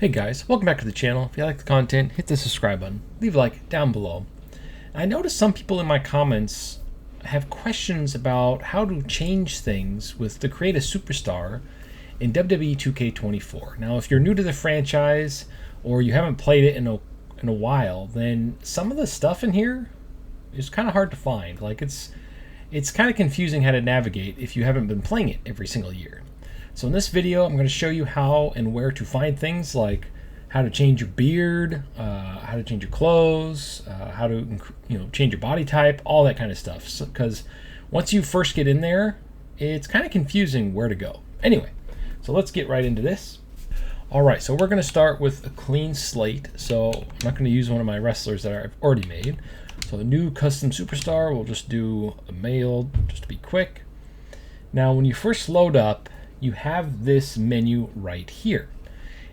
Hey guys, welcome back to the channel. If you like the content, hit the subscribe button, leave a like down below. I noticed some people in my comments have questions about how to change things to create a superstar in WWE 2K24. Now, if you're new to the franchise or you haven't played it in a while, then some of the stuff in here is kind of hard to find. Like it's kind of confusing how to navigate if you haven't been playing it every single year. So in this video, I'm going to show you how and where to find things like how to change your beard, how to change your clothes, how to change your body type, all that kind of stuff. Because once you first get in there, it's kind of confusing where to go. Anyway, so let's get right into this. All right, so we're going to start with a clean slate. So I'm not going to use one of my wrestlers that I've already made. So a new custom superstar, we'll just do a male just to be quick. Now, when you first load up, you have this menu right here,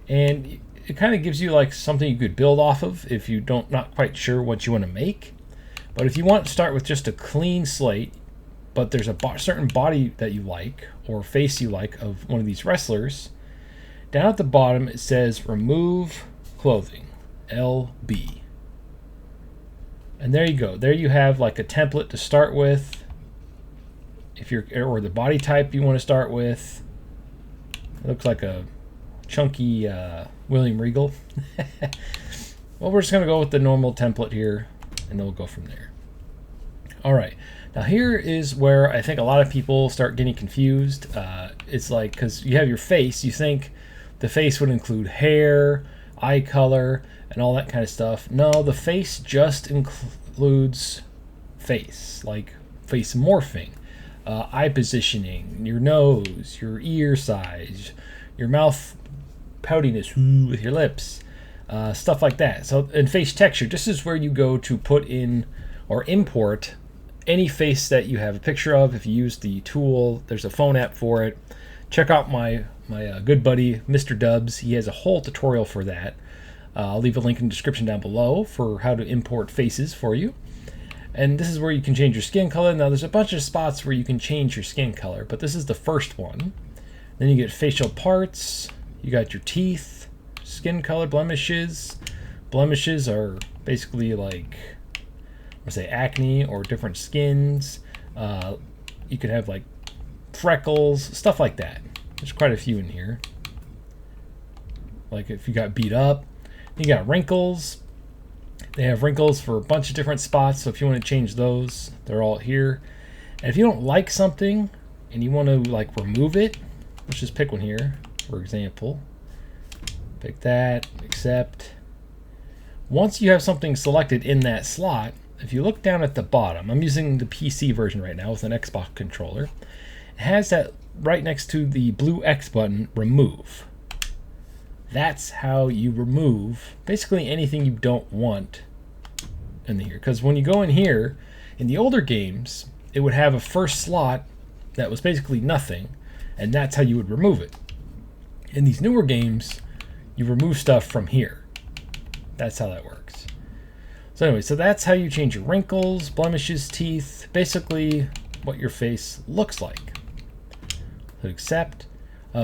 and it kind of gives you like something you could build off of if you not quite sure what you want to make. But if you want to start with just a clean slate, but there's a certain body that you like or face you like of one of these wrestlers, down at the bottom it says remove clothing, LB. And there you go. There you have like a template to start with. If you're, or the body type you want to start with. It looks like a chunky William Regal. Well, we're just going to go with the normal template here, and then we'll go from there. All right. Now here is where I think a lot of people start getting confused. It's like, because you have your face, you think the face would include hair, eye color, and all that kind of stuff. No, the face just includes face, like face morphing. Eye positioning, your nose, your ear size, your mouth poutiness with your lips, stuff like that. So, and face texture, this is where you go to put in or import any face that you have a picture of. If you use the tool, there's a phone app for it. Check out my good buddy, Mr. Dubs. He has a whole tutorial for that. I'll leave a link in the description down below for how to import faces for you. And this is where you can change your skin color. Now there's a bunch of spots where you can change your skin color, but this is the first one. Then you get facial parts, you got your teeth, skin color, blemishes. Blemishes are basically like, let's say acne or different skins. You could have like freckles, stuff like that. There's quite a few in here. Like if you got beat up, you got wrinkles. They have wrinkles for a bunch of different spots, so if you want to change those, they're all here. And if you don't like something and you want to like remove it, let's just pick one here, for example. Pick that, accept. Once you have something selected in that slot, if you look down at the bottom, I'm using the PC version right now with an Xbox controller. It has that right next to the blue X button, remove. That's how you remove basically anything you don't want in here. Because when you go in here, in the older games, it would have a first slot that was basically nothing, and that's how you would remove it. In these newer games, you remove stuff from here. That's how that works. So anyway, so that's how you change your wrinkles, blemishes, teeth, basically what your face looks like. So accept.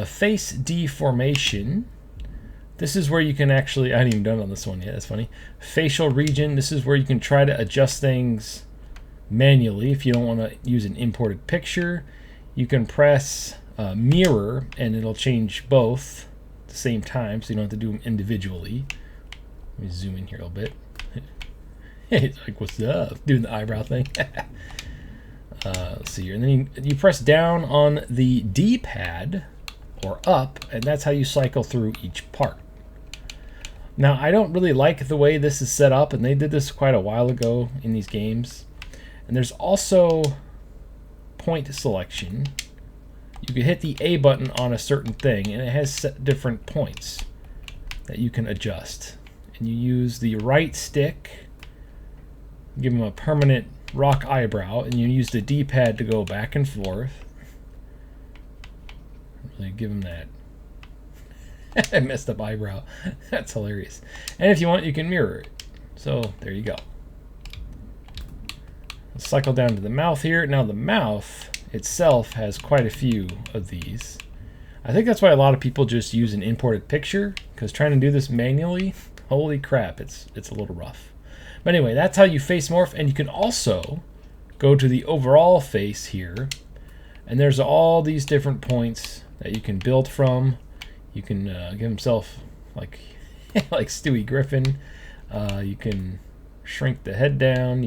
Face deformation. This is where you can actually, I haven't even done it on this one yet, that's funny. Facial region, this is where you can try to adjust things manually if you don't want to use an imported picture. You can press mirror and it'll change both at the same time, so you don't have to do them individually. Let me zoom in here a little bit. It's like, what's up? Doing the eyebrow thing. Let's see here. And then you press down on the D-pad or up, and that's how you cycle through each part. Now, I don't really like the way this is set up, and they did this quite a while ago in these games. And there's also point selection. You can hit the A button on a certain thing, and it has set different points that you can adjust. And you use the right stick, give them a permanent rock eyebrow, and you use the D-pad to go back and forth. Really give them that I messed up eyebrow. That's hilarious. And if you want, you can mirror it. So there you go. Let's cycle down to the mouth here. Now the mouth itself has quite a few of these. I think that's why a lot of people just use an imported picture, because trying to do this manually, holy crap, it's a little rough. But anyway, that's how you face morph, and you can also go to the overall face here, and there's all these different points that you can build from. You can give himself like like Stewie Griffin. You can shrink the head down.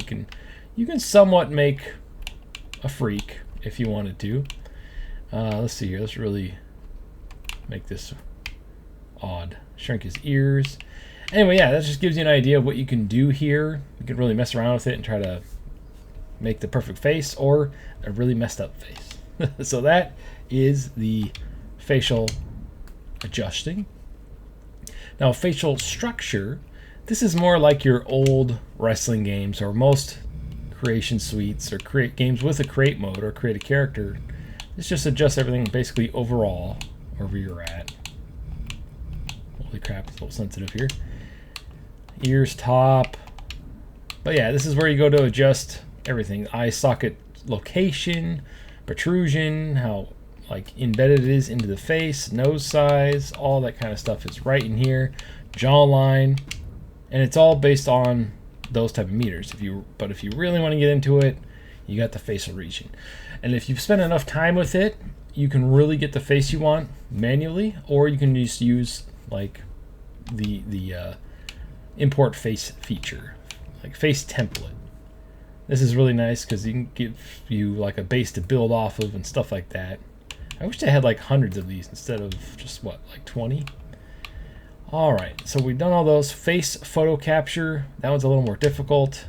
You can somewhat make a freak if you wanted to. Let's see here. Let's really make this odd. Shrink his ears. Anyway, yeah, that just gives you an idea of what you can do here. You can really mess around with it and try to make the perfect face or a really messed up face. So that is the facial adjusting. Now, facial structure, this is more like your old wrestling games or most creation suites or create games with a create mode or create a character. This just adjusts everything basically overall wherever you're at. Holy crap, it's a little sensitive here. Ears, top. But yeah, this is where you go to adjust everything. Eye socket location, protrusion, how like embedded it is into the face, nose size, all that kind of stuff is right in here. Jawline, and it's all based on those type of meters. But if you really want to get into it, you got the facial region. And if you've spent enough time with it, you can really get the face you want manually, or you can just use like the import face feature, like face template. This is really nice because you can give you like a base to build off of and stuff like that. I wish they had like hundreds of these instead of just what, like 20? All right, so we've done all those. Face photo capture, that one's a little more difficult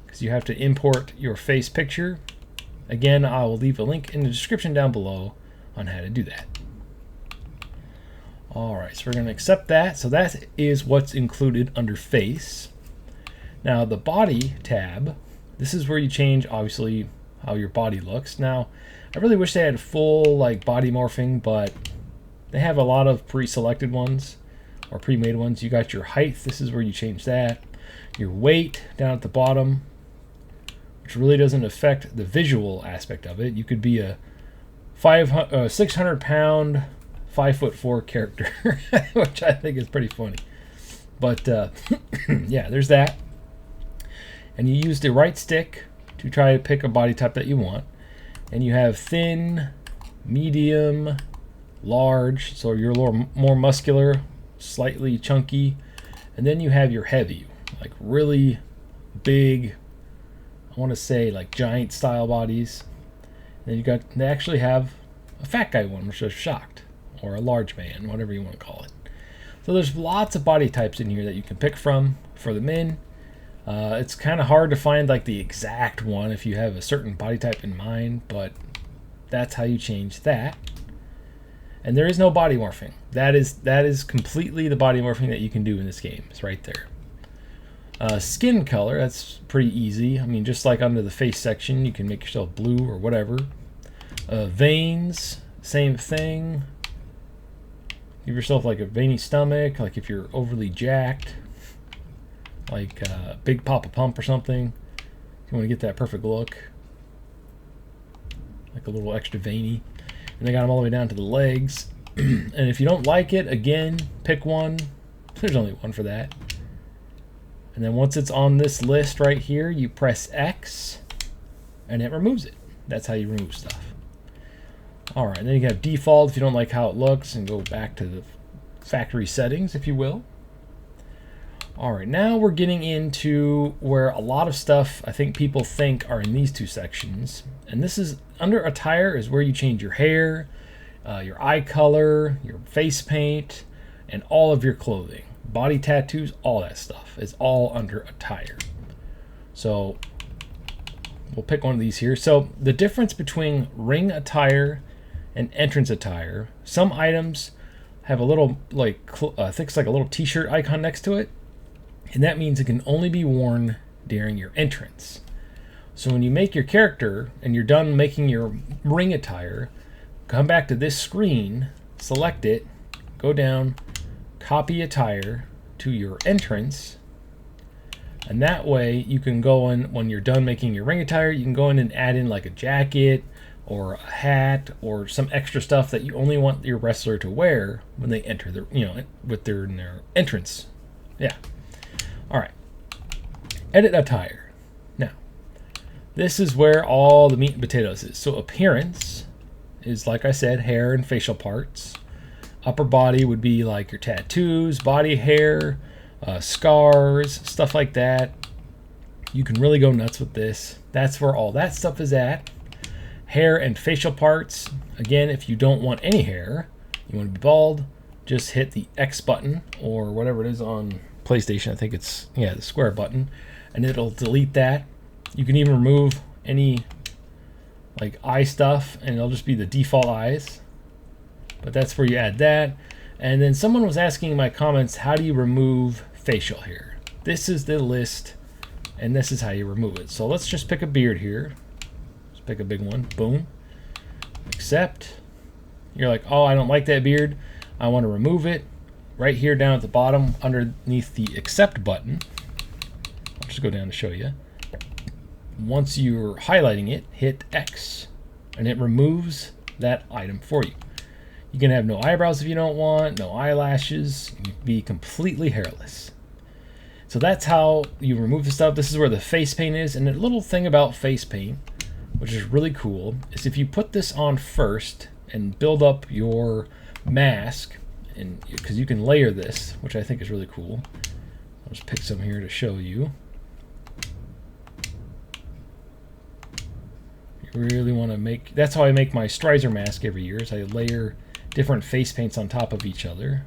because you have to import your face picture. Again, I will leave a link in the description down below on how to do that. All right, so we're going to accept that. So that is what's included under face. Now the body tab, this is where you change obviously how your body looks. Now, I really wish they had full like body morphing, but they have a lot of pre-selected ones or pre-made ones. You got your height, this is where you change that. Your weight down at the bottom, which really doesn't affect the visual aspect of it. You could be a 600 pound, 5'4" character, which I think is pretty funny. But yeah, there's that. And you use the right stick to try to pick a body type that you want. And you have thin, medium, large, so you're a little more muscular, slightly chunky. And then you have your heavy, like really big, I want to say like giant style bodies. And then they actually have a fat guy one, which is shocked, or a large man, whatever you want to call it. So there's lots of body types in here that you can pick from for the men. It's kind of hard to find like the exact one if you have a certain body type in mind, but that's how you change that. And there is no body morphing. That is completely the body morphing that you can do in this game. It's right there. Skin color, that's pretty easy. I mean, just like under the face section, you can make yourself blue or whatever. Veins, same thing. Give yourself like a veiny stomach, like if you're overly jacked, like a big pop a pump or something. If you want to get that perfect look, like a little extra veiny. And they got them all the way down to the legs. And if you don't like it, again, pick one. There's only one for that. And then once it's on this list right here, you press X and it removes it. That's how you remove stuff. All right, and then you have default if you don't like how it looks, and go back to the factory settings, if you will. All right, now we're getting into where a lot of stuff I think people think are in these two sections. And this is under attire is where you change your hair, your eye color, your face paint, and all of your clothing. Body tattoos, all that stuff is all under attire. So we'll pick one of these here. So the difference between ring attire and entrance attire, some items have a little like I think it's like a little t-shirt icon next to it, and that means it can only be worn during your entrance. So when you make your character and you're done making your ring attire, come back to this screen, select it, go down, copy attire to your entrance, and that way you can go in when you're done making your ring attire, you can go in and add in like a jacket or a hat or some extra stuff that you only want your wrestler to wear when they enter the, with their entrance. Yeah. All right. Edit attire. Now, this is where all the meat and potatoes is. So appearance is, like I said, hair and facial parts. Upper body would be like your tattoos, body hair, scars, stuff like that. You can really go nuts with this. That's where all that stuff is at. Hair and facial parts. Again, if you don't want any hair, you want to be bald, just hit the X button or whatever it is on PlayStation. I think it's, the square button, and it'll delete that. You can even remove any like eye stuff, and it'll just be the default eyes. But that's where you add that. And then someone was asking in my comments, how do you remove facial hair? This is the list, and this is how you remove it. So let's just pick a beard here. Let's pick a big one. Boom. Accept. You're like, oh, I don't like that beard. I want to remove it. Right here down at the bottom underneath the accept button. I'll just go down to show you. Once you're highlighting it, hit X, and it removes that item for you. You can have no eyebrows if you don't want, no eyelashes. You can be completely hairless. So that's how you remove the stuff. This is where the face paint is. And the little thing about face paint, which is really cool, is if you put this on first and build up your mask, and because you can layer this, which I think is really cool. I'll just pick some here to show you. You really want to make, that's how I make my Strizer mask every year, is I layer different face paints on top of each other.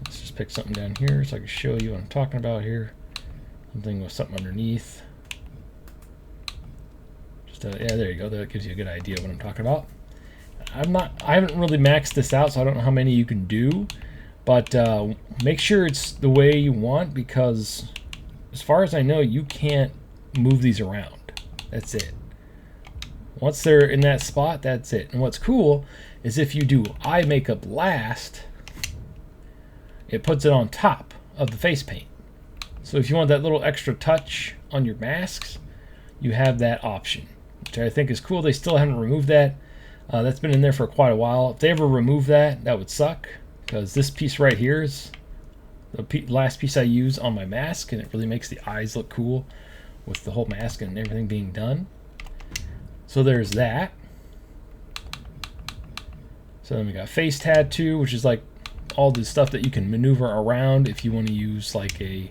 Let's just pick something down here so I can show you what I'm talking about here. Something with something underneath. Just yeah, there you go. That gives you a good idea of what I'm talking about. I haven't really maxed this out, so I don't know how many you can do, but make sure it's the way you want, because as far as I know, you can't move these around. That's it. Once they're in that spot, that's it. And what's cool is if you do eye makeup last, it puts it on top of the face paint. So if you want that little extra touch on your masks, you have that option, which I think is cool. They still haven't removed that. That's been in there for quite a while. If they ever remove that, that would suck, because this piece right here is the last piece I use on my mask, and it really makes the eyes look cool with the whole mask and everything being done. So there's that. So then we got face tattoo, which is like all the stuff that you can maneuver around if you want to use like a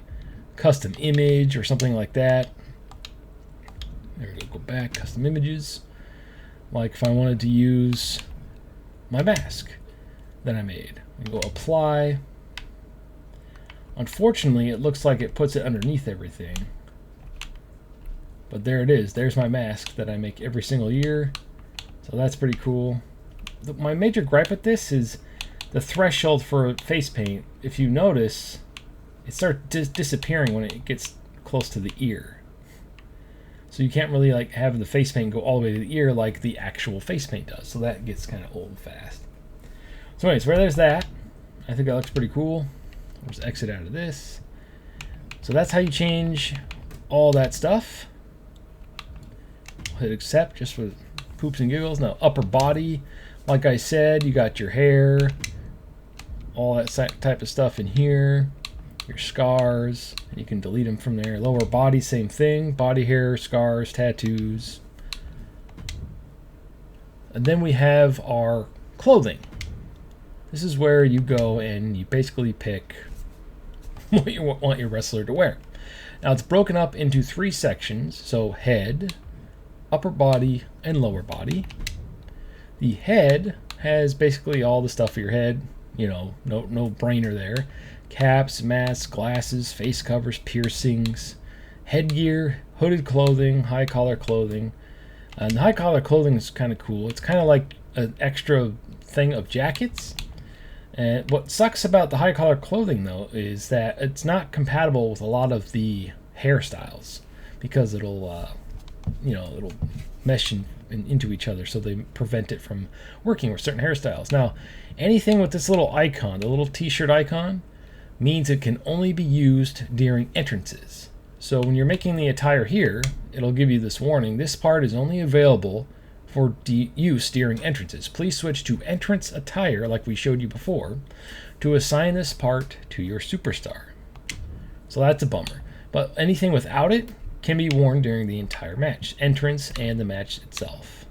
custom image or something like that. There we go, go back, custom images. Like if I wanted to use my mask that I made, and go apply. Unfortunately, it looks like it puts it underneath everything. But there it is. There's my mask that I make every single year. So that's pretty cool. My major gripe with this is the threshold for face paint. If you notice, it starts disappearing when it gets close to the ear. So you can't really like have the face paint go all the way to the ear like the actual face paint does. So that gets kind of old and fast. So anyways, where there's that. I think that looks pretty cool. I'll just exit out of this. So that's how you change all that stuff. Hit accept just for poops and giggles. Now upper body, like I said, you got your hair, all that type of stuff in here, your scars, and you can delete them from there. Lower body, same thing, body hair, scars, tattoos. And then we have our clothing. This is where you go and you basically pick what you want your wrestler to wear. Now it's broken up into 3 sections, so head, upper body, and lower body. The head has basically all the stuff for your head, no brainer there. Caps, masks, glasses, face covers, piercings, headgear, hooded clothing, high collar clothing. And the high collar clothing is kind of cool. It's kind of like an extra thing of jackets. And what sucks about the high collar clothing though is that it's not compatible with a lot of the hairstyles, because it'll mesh into each other, so they prevent it from working with certain hairstyles. Now, anything with this little icon, the little t-shirt icon, means it can only be used during entrances. So when you're making the attire here, it'll give you this warning. This part is only available for use during entrances. Please switch to entrance attire, like we showed you before, to assign this part to your superstar. So that's a bummer. But anything without it can be worn during the entire match, entrance and the match itself.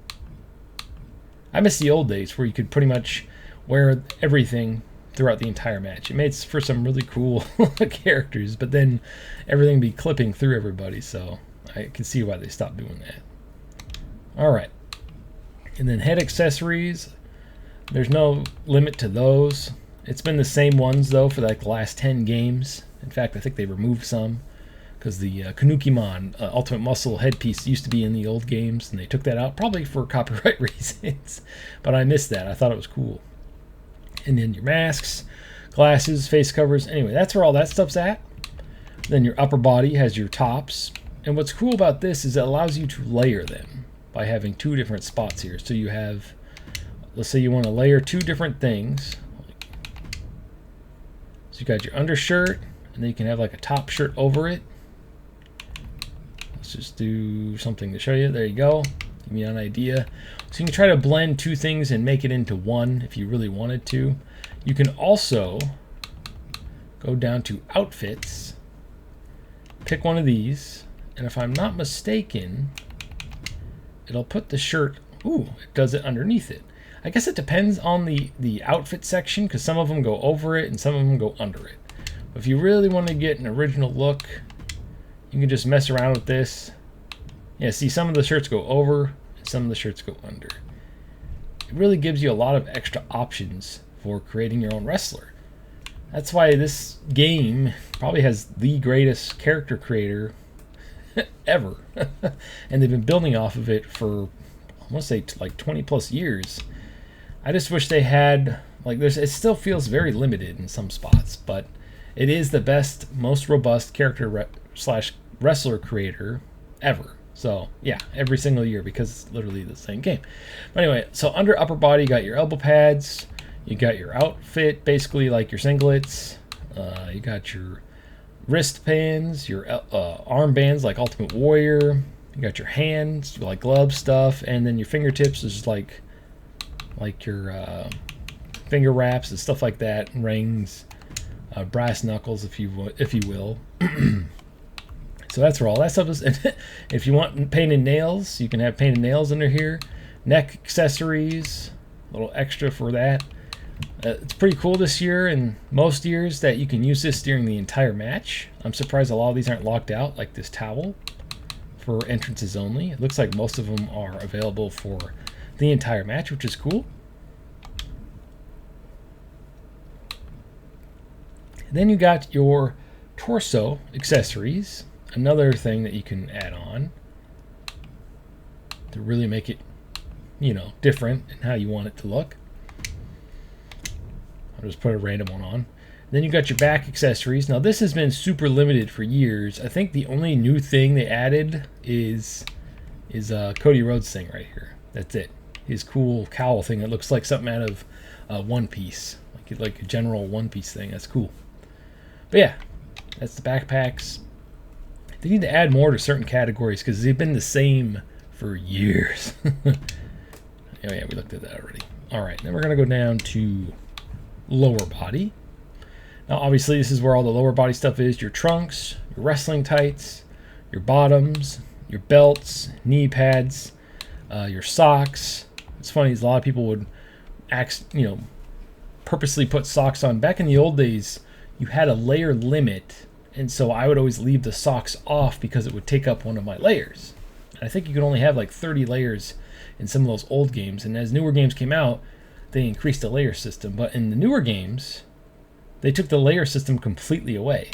I miss the old days where you could pretty much wear everything throughout the entire match. It made for some really cool characters, but then everything be clipping through everybody, so I can see why they stopped doing that. Alright. And then head accessories. There's no limit to those. It's been the same ones, though, for like the last 10 games. In fact, I think they removed some, because the Kanukimon Ultimate Muscle headpiece used to be in the old games, and they took that out, probably for copyright reasons. But I missed that. I thought it was cool. And then your masks, glasses, face covers. Anyway, that's where all that stuff's at. Then your upper body has your tops. And what's cool about this is it allows you to layer them by having 2 different spots here. So you have, let's say you want to layer 2 different things. So you got your undershirt, and then you can have like a top shirt over it. Let's just do something to show you. There you go. Give me an idea. So you can try to blend 2 things and make it into one if you really wanted to. You can also go down to outfits, pick one of these, and if I'm not mistaken, it'll put the shirt, ooh, it does it underneath it. I guess it depends on the outfit section, because some of them go over it and some of them go under it. But if you really want to get an original look, you can just mess around with this. Yeah, see, some of the shirts go over and some of the shirts go under. It really gives you a lot of extra options for creating your own wrestler. That's why this game probably has the greatest character creator ever. And they've been building off of it for, I want to say, like 20 plus years. I just wish they had, like, it still feels very limited in some spots, but it is the best, most robust character slash wrestler creator ever. So yeah, every single year, because it's literally the same game. But anyway, so under upper body, you got your elbow pads, you got your outfit, basically like your singlets, you got your wristbands, your armbands like Ultimate Warrior, you got your hands, like glove stuff, and then your fingertips is just like your finger wraps and stuff like that, rings, brass knuckles, if you will. So that's where all that stuff is. If you want painted nails, you can have painted nails under here. Neck accessories, a little extra for that. It's pretty cool this year and most years that you can use this during the entire match. I'm surprised a lot of these aren't locked out, like this towel for entrances only. It looks like most of them are available for the entire match, which is cool. And then you got your torso accessories, another thing that you can add on to really make it, you know, different in how you want it to look. I'll just put a random one on. Then you got your back accessories. Now this has been super limited for years. I think the only new thing they added is Cody Rhodes thing right here. That's it. His cool cowl thing that looks like something out of One Piece, like a general One Piece thing. That's cool. But yeah, that's the backpacks. They need to add more to certain categories because they've been the same for years. Oh yeah, we looked at that already. All right, then we're gonna go down to lower body. Now obviously this is where all the lower body stuff is. Your trunks, your wrestling tights, your bottoms, your belts, knee pads, your socks. It's funny, a lot of people would purposely put socks on. Back in the old days, you had a layer limit, and so I would always leave the socks off because it would take up one of my layers. And I think you could only have like 30 layers in some of those old games, and as newer games came out, they increased the layer system. But in the newer games, they took the layer system completely away,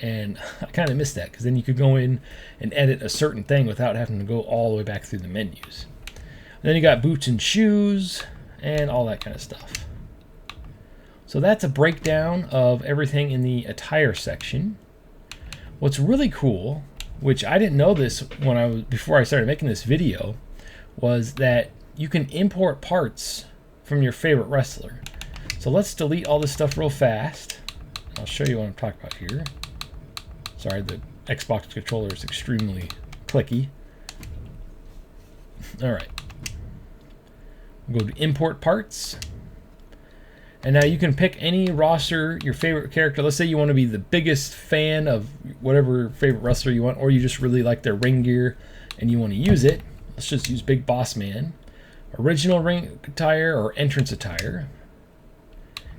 and I kind of missed that because then you could go in and edit a certain thing without having to go all the way back through the menus. And then you got boots and shoes and all that kind of stuff. So that's a breakdown of everything in the attire section. What's really cool, which I didn't know this before I started making this video, was that you can import parts from your favorite wrestler. So let's delete all this stuff real fast. I'll show you what I'm talking about here. Sorry, the Xbox controller is extremely clicky. All right. Go to import parts. And now you can pick any roster, your favorite character. Let's say you want to be the biggest fan of whatever favorite wrestler you want, or you just really like their ring gear and you want to use it. Let's just use Big Boss Man. Original ring attire or entrance attire.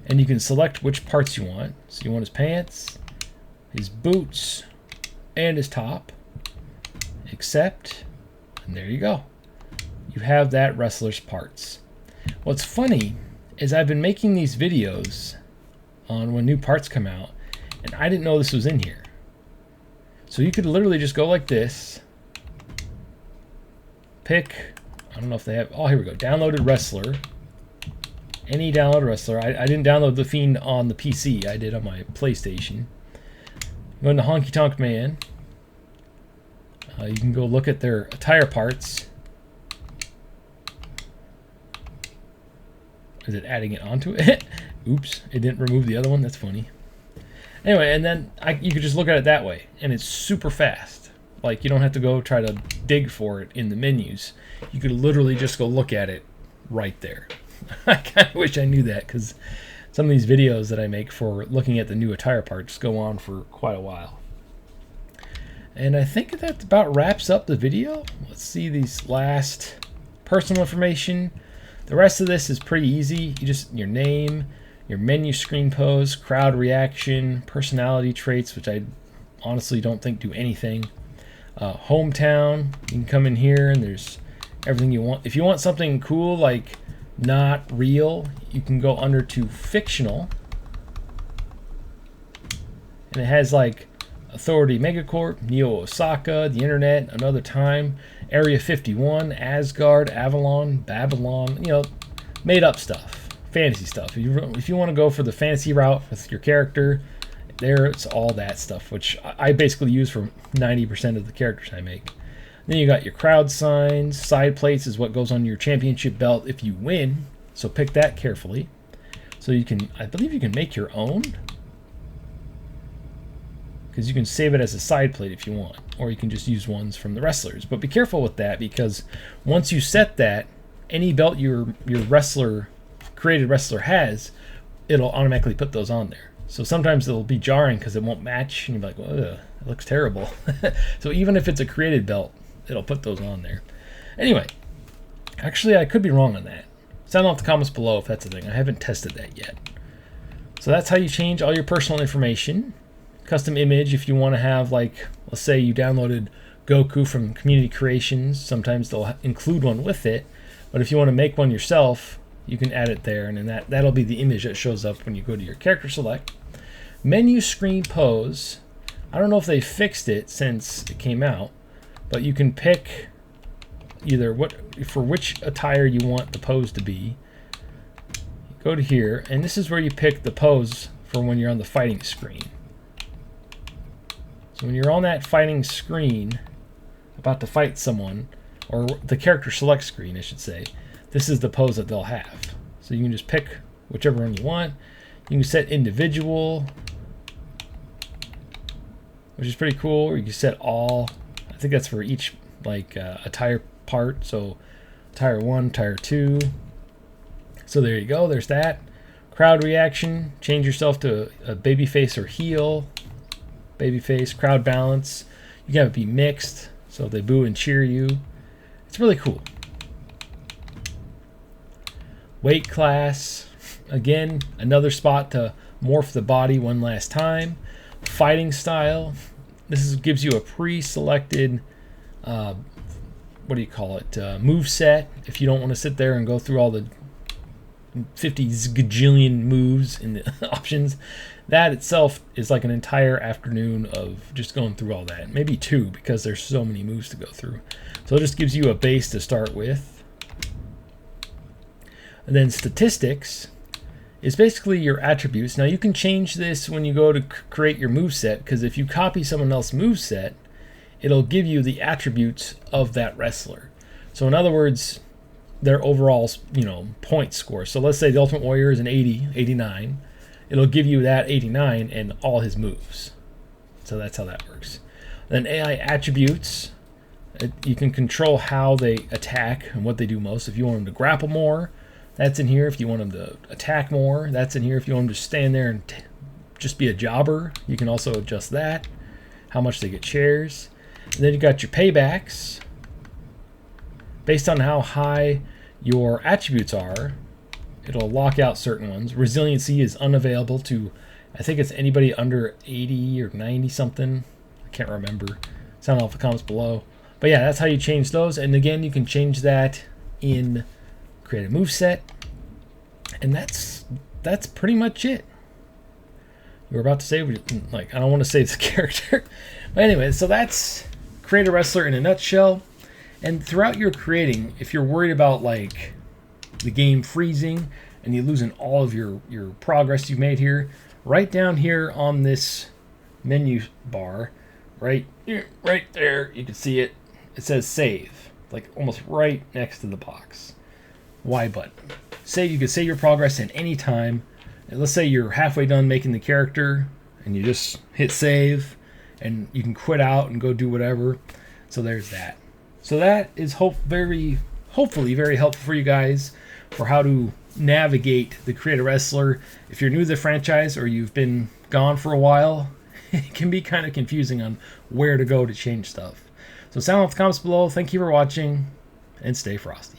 And you can select which parts you want. So you want his pants, his boots, and his top. Accept. And there you go. You have that wrestler's parts. What's funny is I've been making these videos on when new parts come out, and I didn't know this was in here. So you could literally just go like this, pick, I don't know if they have, oh, here we go, downloaded wrestler, any downloaded wrestler. I didn't download The Fiend on the PC, I did on my PlayStation. Go into Honky Tonk Man. You can go look at their attire parts. Is it adding it onto it? Oops, it didn't remove the other one. That's funny. Anyway, and then you could just look at it that way, and it's super fast. Like, you don't have to go try to dig for it in the menus. You could literally just go look at it right there. I kind of wish I knew that, because some of these videos that I make for looking at the new attire parts go on for quite a while. And I think that about wraps up the video. Let's see these last personal information. The rest of this is pretty easy. You just, your name, your menu screen pose, crowd reaction, personality traits, which I honestly don't think do anything. Hometown, you can come in here and there's everything you want. If you want something cool, like not real, you can go under to fictional. And it has like Authority Megacorp, Neo Osaka, the Internet, Another Time, Area 51, Asgard, Avalon, Babylon, you know, made up stuff, fantasy stuff. If you want to go for the fantasy route with your character, there's all that stuff, which I basically use for 90% of the characters I make. Then you got your crowd signs, side plates is what goes on your championship belt if you win, so pick that carefully. So you can, I believe you can make your own, because you can save it as a side plate if you want, or you can just use ones from the wrestlers. But be careful with that, because once you set that, any belt your created wrestler has, it'll automatically put those on there. So sometimes it'll be jarring because it won't match, and you'll be like, ugh, it looks terrible. So even if it's a created belt, it'll put those on there. Anyway, actually I could be wrong on that. Sound off the comments below if that's a thing. I haven't tested that yet. So that's how you change all your personal information. Custom image, if you want to have, like, let's say you downloaded Goku from Community Creations, sometimes they'll include one with it, but if you want to make one yourself, you can add it there, and then that'll be the image that shows up when you go to your character select. Menu screen pose, I don't know if they fixed it since it came out, but you can pick either for which attire you want the pose to be. Go to here, and this is where you pick the pose for when you're on the fighting screen. So when you're on that fighting screen, about to fight someone, or the character select screen, I should say, this is the pose that they'll have. So you can just pick whichever one you want. You can set individual, which is pretty cool, or you can set all. I think that's for each, like, attire part. So attire 1, attire 2. So there you go, there's that. Crowd reaction, change yourself to a babyface or heel. Babyface, crowd balance. You can have it be mixed, so they boo and cheer you. It's really cool. Weight class, again, another spot to morph the body one last time. Fighting style, gives you a pre-selected, what do you call it, move set. If you don't want to sit there and go through all the 50 gajillion moves in the options, that itself is like an entire afternoon of just going through all that. Maybe 2, because there's so many moves to go through. So it just gives you a base to start with. And then statistics is basically your attributes. Now you can change this when you go to create your moveset, because if you copy someone else's moveset, it'll give you the attributes of that wrestler. So in other words, their overall, point score. So let's say the Ultimate Warrior is an 80, 89. It'll give you that 89 and all his moves. So that's how that works. Then AI attributes, you can control how they attack and what they do most. If you want them to grapple more, That's in here if you want them to attack more. That's in here if you want them to stand there and just be a jobber. You can also adjust that, how much they get shares. And then you got your paybacks. Based on how high your attributes are, it'll lock out certain ones. Resiliency is unavailable to, I think it's anybody under 80 or 90 something. I can't remember. Sound off the comments below. But yeah, that's how you change those. And again, you can change that in create a moveset. And that's pretty much it. You were about to say, like, I don't want to say it's a character. But anyway, so that's Create a Wrestler in a nutshell. And throughout your creating, if you're worried about like the game freezing and you losing all of your progress you've made here, right down here on this menu bar, right there, you can see it. It says save, like almost right next to the box. Y button. You can save your progress at any time. And let's say you're halfway done making the character and you just hit save and you can quit out and go do whatever. So there's that. So that is hopefully very helpful for you guys for how to navigate the Create a Wrestler. If you're new to the franchise or you've been gone for a while, it can be kind of confusing on where to go to change stuff. So sound off the comments below. Thank you for watching and stay frosty.